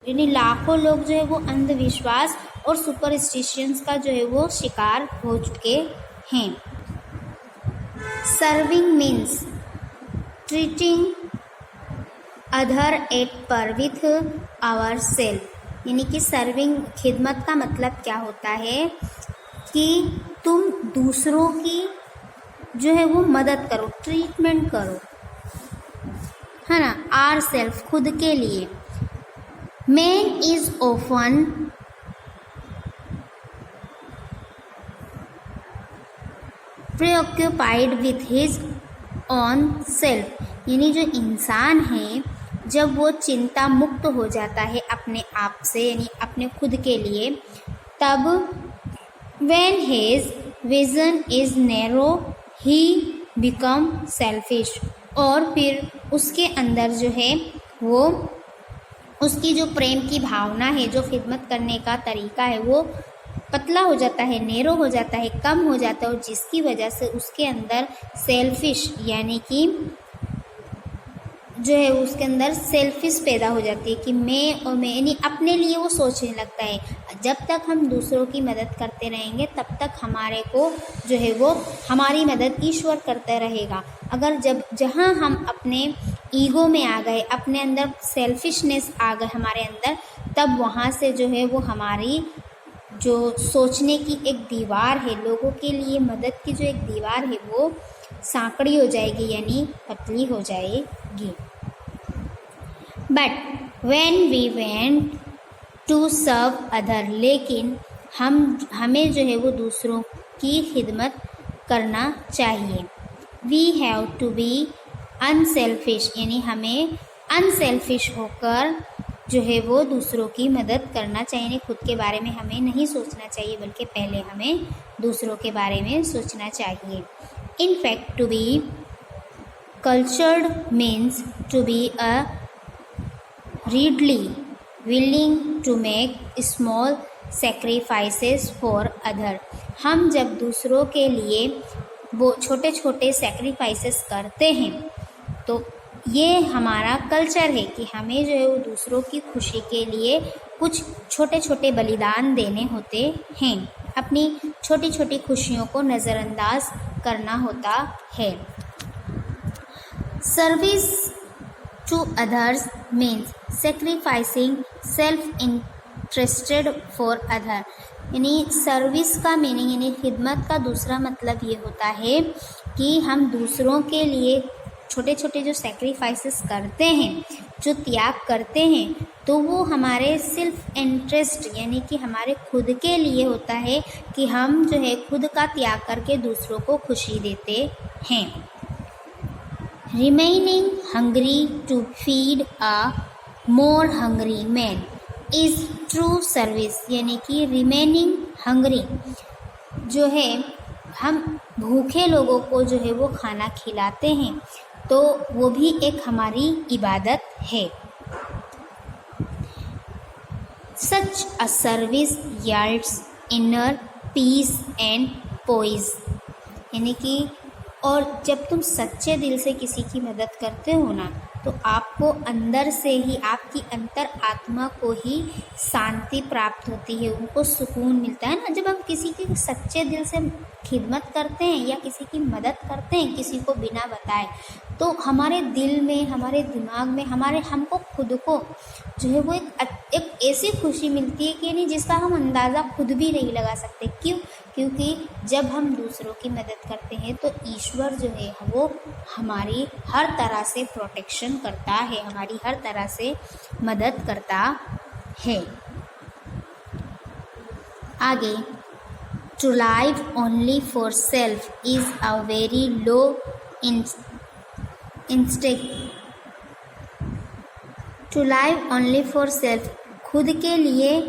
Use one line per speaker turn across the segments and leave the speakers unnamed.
यानी लाखों लोग जो है वो अंधविश्वास और सुपरस्टिशंस का जो है वो शिकार हो चुके हैं। Serving means treating other at पर विथ आवर सेल्फ, यानी कि सर्विंग खिदमत का मतलब क्या होता है कि तुम दूसरों की जो है वो मदद करो, ट्रीटमेंट करो, है ना, आर सेल्फ खुद के लिए। Man is often preoccupied with his own self, यानी जो इंसान है जब वो चिंता मुक्त हो जाता है अपने आप से, यानी अपने खुद के लिए, तब when his vision is narrow he become selfish, और फिर उसके अंदर जो है वो उसकी जो प्रेम की भावना है, जो खिदमत करने का तरीका है, वो पतला हो जाता है, नैरो हो जाता है, कम हो जाता है, और जिसकी वजह से उसके अंदर सेल्फिश यानी कि जो है उसके अंदर सेल्फिश पैदा हो जाती है कि मैं और मैं, यानी अपने लिए वो सोचने लगता है। जब तक हम दूसरों की मदद करते रहेंगे तब तक हमारे को जो है वो हमारी मदद ईश्वर करता रहेगा। अगर जहाँ हम अपने ईगो में आ गए, अपने अंदर सेल्फिशनेस आ गए हमारे अंदर, तब वहाँ से जो है वो हमारी जो सोचने की एक दीवार है, लोगों के लिए मदद की जो एक दीवार है, वो सांकड़ी हो जाएगी, यानी पतली हो जाएगी। But when we went to serve other, लेकिन हमें जो है वो दूसरों की खिदमत करना चाहिए। We have to be unselfish, यानी हमें अनसेल्फिश होकर जो है वो दूसरों की मदद करना चाहिए। खुद के बारे में हमें नहीं सोचना चाहिए, बल्कि पहले हमें दूसरों के बारे में सोचना चाहिए। In fact, to be cultured means to be a readily willing to make small sacrifices for other। हम जब दूसरों के लिए वो छोटे छोटे सेक्रीफाइसेस करते हैं तो ये हमारा कल्चर है कि हमें जो है वो दूसरों की खुशी के लिए कुछ छोटे छोटे बलिदान देने होते हैं, अपनी छोटी छोटी खुशियों को नज़रअंदाज करना होता है। Service to others means sacrificing self interested for other, यानी सर्विस का मीनिंग यानी खिदमत का दूसरा मतलब ये होता है कि हम दूसरों के लिए छोटे छोटे जो सेक्रीफाइसेस करते हैं, जो त्याग करते हैं, तो वो हमारे सेल्फ इंटरेस्ट यानी कि हमारे खुद के लिए होता है कि हम जो है खुद का त्याग करके दूसरों को खुशी देते हैं। Remaining hungry to feed a more hungry man is true service, यानी कि रिमेनिंग हंग्री जो है हम भूखे लोगों को जो है वो खाना खिलाते हैं, तो वो भी एक हमारी इबादत है। Such a service yields inner peace and poise, यानी कि और जब तुम सच्चे दिल से किसी की मदद करते हो ना, तो आपको अंदर से ही, आपकी अंतर आत्मा को ही शांति प्राप्त होती है, उनको सुकून मिलता है ना। जब हम किसी की सच्चे दिल से खिदमत करते हैं या किसी की मदद करते हैं किसी को बिना बताए, तो हमारे दिल में, हमारे दिमाग में, हमको खुद को जो है वो एक ऐसी खुशी मिलती है कि नहीं जिसका हम अंदाज़ा खुद भी नहीं लगा सकते। क्यों? क्योंकि जब हम दूसरों की मदद करते हैं तो ईश्वर जो है वो हमारी हर तरह से प्रोटेक्शन करता है, हमारी हर तरह से मदद करता है। आगे, to live only for self is a very low instinct. To live only for self, खुद के लिए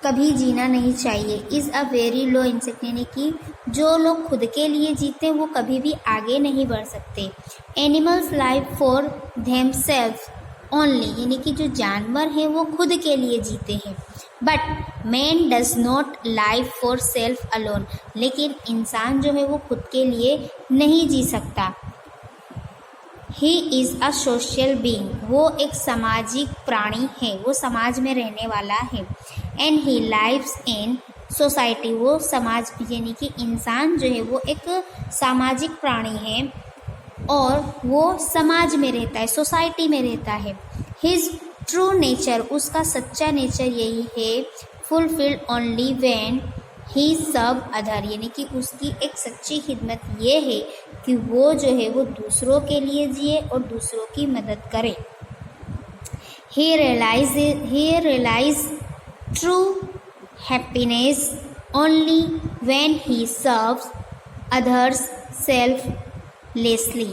कभी जीना नहीं चाहिए। Is a very low instinct, यानी कि जो लोग खुद के लिए जीते हैं वो कभी भी आगे नहीं बढ़ सकते। Animals live for themselves only, यानी कि जो जानवर हैं वो खुद के लिए जीते हैं। But man does not live for self alone, लेकिन इंसान जो है वो खुद के लिए नहीं जी सकता। He is a social being, वो एक सामाजिक प्राणी है, वो समाज में रहने वाला है। And he lives in society, वो समाज यानी कि इंसान जो है वो एक सामाजिक प्राणी है और वो समाज में रहता है, सोसाइटी में रहता है। हिज ट्रू नेचर, उसका सच्चा नेचर यही है, fulfilled only when he serve other, यानी कि उसकी एक सच्ची खिदमत ये है कि वो जो है वो दूसरों के लिए जिए और दूसरों की मदद करे। He realise true happiness only when he serves others selflessly,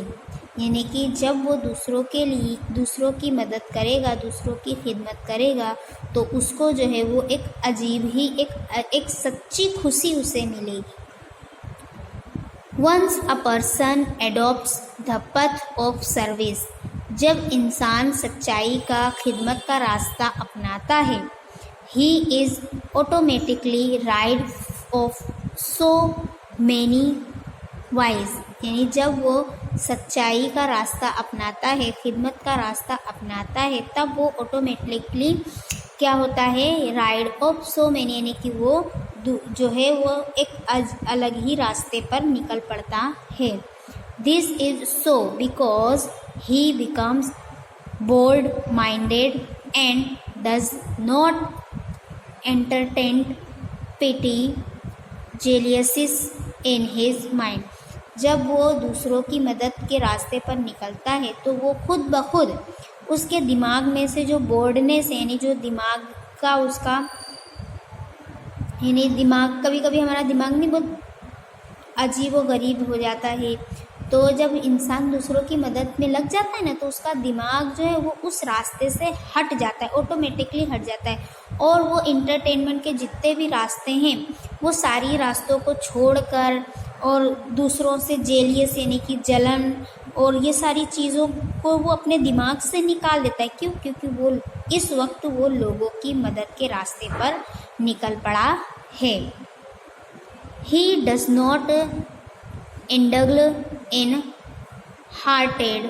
यानी कि जब वो दूसरों के लिए दूसरों की मदद करेगा, दूसरों की खिदमत करेगा, तो उसको जो है वो एक अजीब ही एक सच्ची खुशी उसे मिलेगी। Once a person adopts the path of service, जब इंसान सच्चाई का खिदमत का रास्ता अपनाता है, he is automatically rid of so many vices, यानी जब वो सच्चाई का रास्ता अपनाता है, खिदमत का रास्ता अपनाता है, तब वो ऑटोमेटिकली क्या होता है, राइड ऑफ सो मैनी, यानी कि वो जो है वो एक अलग ही रास्ते पर निकल पड़ता है। This is so because he becomes bold minded and does not entertain petty jealousies in his mind, जब वो दूसरों की मदद के रास्ते पर निकलता है तो वो खुद ब खुद उसके दिमाग में से जो बोर्डनेस है, यानी जो दिमाग का उसका यानी दिमाग, कभी कभी हमारा दिमाग नहीं बहुत अजीब व गरीब हो जाता है, तो जब इंसान दूसरों की मदद में लग जाता है ना, तो उसका दिमाग जो है वो उस रास्ते से हट जाता है, ऑटोमेटिकली हट जाता है, और वो इंटरटेनमेंट के जितने भी रास्ते हैं वो सारी रास्तों को छोड़कर और दूसरों से जेलियस यानी कि जलन और ये सारी चीज़ों को वो अपने दिमाग से निकाल देता है। क्यों? क्योंकि वो इस वक्त वो लोगों की मदद के रास्ते पर निकल पड़ा है। He does not indulge in hearted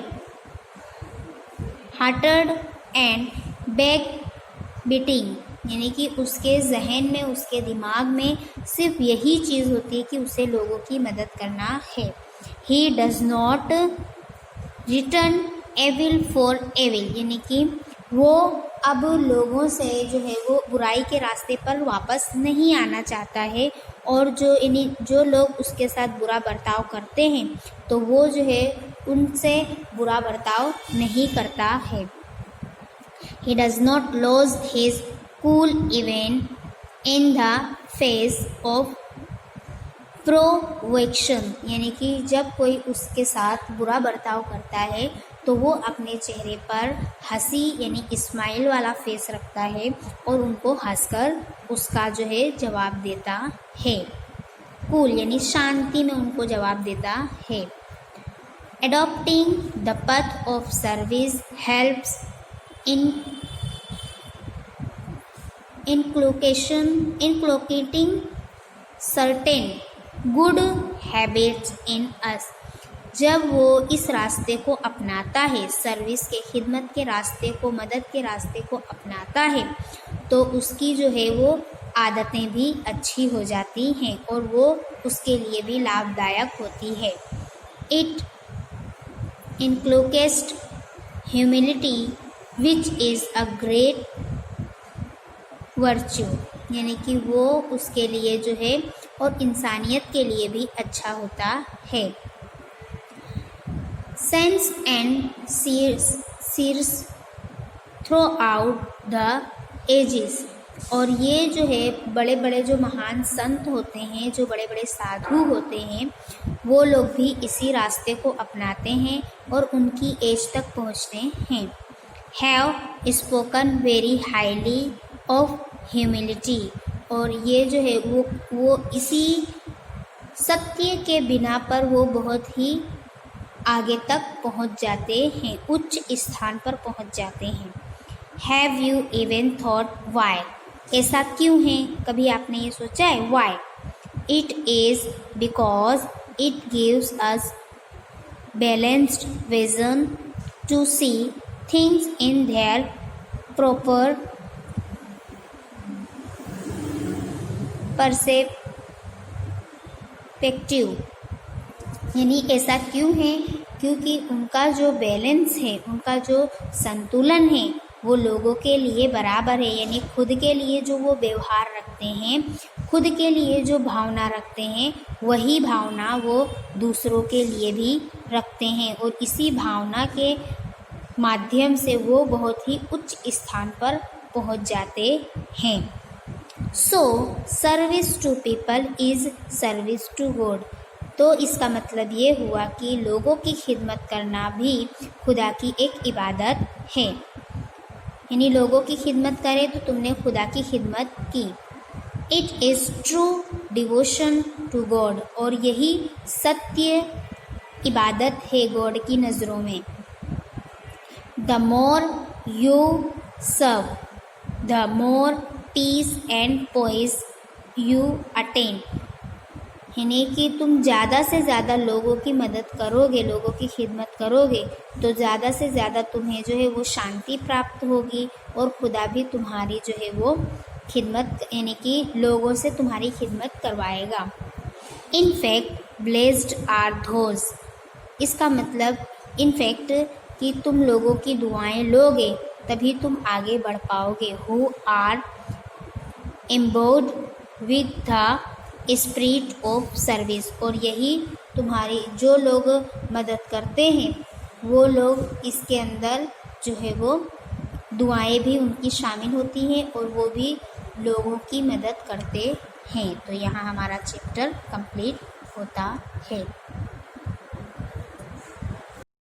and back beating, यानी कि उसके जहन में, उसके दिमाग में सिर्फ यही चीज़ होती है कि उसे लोगों की मदद करना है। He does not return evil for evil, यानी कि वो अब लोगों से जो है वो बुराई के रास्ते पर वापस नहीं आना चाहता है, और जो लोग उसके साथ बुरा बर्ताव करते हैं तो वो जो है उनसे बुरा बर्ताव नहीं करता है। He does not lose his cool even in the face of provocation, यानी कि जब कोई उसके साथ बुरा बर्ताव करता है तो वो अपने चेहरे पर हंसी यानी स्माइल वाला फेस रखता है और उनको हंसकर उसका जो है जवाब देता है। कूल यानी शांति में उनको जवाब देता है। Adopting the path of service helps inculcating certain good habits in us, जब वो इस रास्ते को अपनाता है, सर्विस के खिदमत के रास्ते को, मदद के रास्ते को अपनाता है, तो उसकी जो है वो आदतें भी अच्छी हो जाती हैं और वो उसके लिए भी लाभदायक होती है। It inculcates humility which is a great virtue, यानी कि वो उसके लिए जो है और इंसानियत के लिए भी अच्छा होता है। Saints and seers throughout the ages, और ये जो है बड़े बड़े जो महान संत होते हैं, जो बड़े बड़े साधु होते हैं, वो लोग भी इसी रास्ते को अपनाते हैं और उनकी एज तक पहुँचते हैं। Have spoken very highly of humility, और ये जो है वो इसी सत्य के बिना पर वो बहुत ही आगे तक पहुँच जाते हैं, उच्च स्थान पर पहुँच जाते हैं। Have you even thought why, ऐसा क्यों है? कभी आपने ये सोचा है? Why? It is because it gives us balanced vision to see things in their proper perspective। यानी ऐसा क्यों है? क्योंकि उनका जो बैलेंस है, उनका जो संतुलन है वो लोगों के लिए बराबर है। यानी खुद के लिए जो वो व्यवहार रखते हैं, खुद के लिए जो भावना रखते हैं, वही भावना वो दूसरों के लिए भी रखते हैं और इसी भावना के माध्यम से वो बहुत ही उच्च स्थान पर पहुंच जाते हैं। So service to people is service to God. तो इसका मतलब ये हुआ कि लोगों की खिदमत करना भी खुदा की एक इबादत है। यानी लोगों की खिदमत करे तो तुमने खुदा की खिदमत की। It is true devotion to God. और यही सत्य इबादत है गॉड की नज़रों में। The more you serve, the more peace and poise you attain. यानी कि तुम ज़्यादा से ज़्यादा लोगों की मदद करोगे, लोगों की खिदमत करोगे तो ज़्यादा से ज़्यादा तुम्हें जो है वो शांति प्राप्त होगी और खुदा भी तुम्हारी जो है वो खिदमत, यानी कि लोगों से तुम्हारी खिदमत करवाएगा। In fact blessed are धोज। इसका मतलब इन फैक्ट कि तुम लोगों की दुआएं लोगे तभी तुम आगे बढ़ पाओगे। Who are embodied with the spirit of service. और यही तुम्हारी जो लोग मदद करते हैं वो लोग इसके अंदर जो है वो दुआएं भी उनकी शामिल होती हैं और वो भी लोगों की मदद करते हैं। तो यहाँ हमारा चैप्टर कंप्लीट होता है।